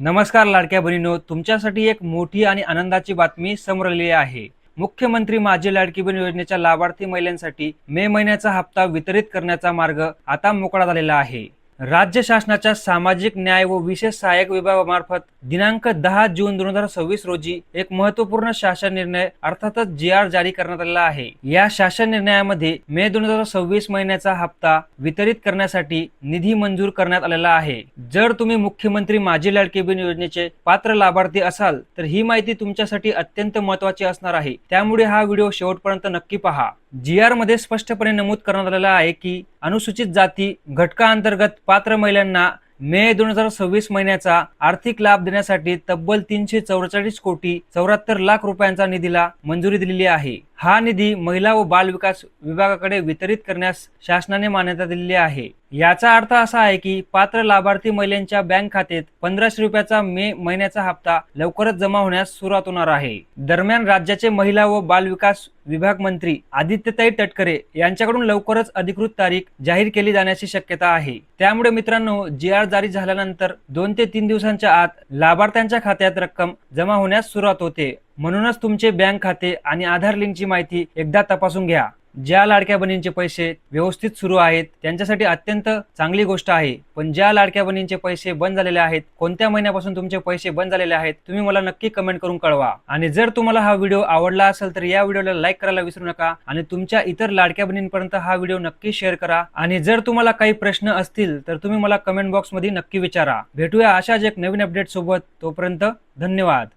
नमस्कार लाडक्या बहिणींनो, तुमच्यासाठी एक मोठी आणि आनंदाची बातमी समोर आलेली आहे। मुख्यमंत्री माझी लाडकी बहीण योजनेच्या लाभार्थी महिलांसाठी मे महिन्याचा हप्ता वितरित करण्याचा मार्ग आता मोकळा झालेला आहे। राज्य शासनाच्या सामाजिक न्याय व विशेष सहाय्यक विभागामार्फत दिनांक 10 जून 2026 रोजी एक महत्त्वपूर्ण शासन निर्णय अर्थातच जी.आर. जारी करण्यात आलेला आहे। या शासन निर्णयामध्ये मे 2026 महिन्याचा हप्ता वितरित करण्यासाठी निधी मंजूर करण्यात आलेला आहे। जर तुम्ही मुख्यमंत्री माझी लाडकी बहीण योजनेचे पात्र लाभार्थी असाल तर ही माहिती तुमच्यासाठी अत्यंत महत्त्वाची असणार आहे, त्यामुळे हा व्हिडिओ शेवटपर्यंत नक्की पहा। जी.आर. मध्ये स्पष्टपणे नमूद करण्यात आलेलं आहे की अनुसूचित जाती घटकाअंतर्गत पात्र महिलांना मे 2026 महिन्याचा आर्थिक लाभ देण्यासाठी तब्बल 344 कोटी 74 लाख रुपयांचा निधीला मंजुरी दिलेली आहे। हा निधी महिला व बाल विकास विभागाकडे वितरित करण्यास शासनाने मान्यता दिलेली आहे। याचा अर्थ असा आहे की पात्र लाभार्थी महिलांच्या बँक खात्यात 1500 रुपयाचा मे महिन्याचा हप्ता लवकरच जमा होण्यास सुरुवात होणार आहे। दरम्यान राज्याचे महिला व बाल विकास विभाग मंत्री आदित्यताई तटकरे यांच्याकडून लवकरच अधिकृत तारीख जाहीर केली जाण्याची शक्यता आहे। त्यामुळे मित्रांनो, जी.आर. जारी झाल्यानंतर 2 ते 3 दिवसांच्या आत लाभार्थ्यांच्या खात्यात रक्कम जमा होण्यास सुरुवात होते। म्हणूनच तुमचे बँक खाते आणि आधार लिंकची माहिती एकदा तपासून घ्या। ज्या लाडक्या बहिणींचे पैसे व्यवस्थित सुरू आहेत त्यांच्यासाठी अत्यंत चांगली गोष्ट आहे, पण ज्या लाडक्या बहिणींचे पैसे बंद झालेले आहेत, कोणत्या महिन्यापासून तुमचे पैसे बंद झालेले आहेत, तुम्ही मला नक्की कमेंट करून कळवा। आणि जर तुम्हाला हा व्हिडिओ आवडला असेल तर या व्हिडिओला लाईक करायला विसरू नका आणि तुमच्या इतर लाडक्या बहिणींपर्यंत हा व्हिडिओ नक्की शेअर करा। आणि जर तुम्हाला काही प्रश्न असतील तर तुम्ही मला कमेंट बॉक्समध्ये नक्की विचारा। भेटूया अशाच एक नवीन अपडेट सोबत, तोपर्यंत धन्यवाद।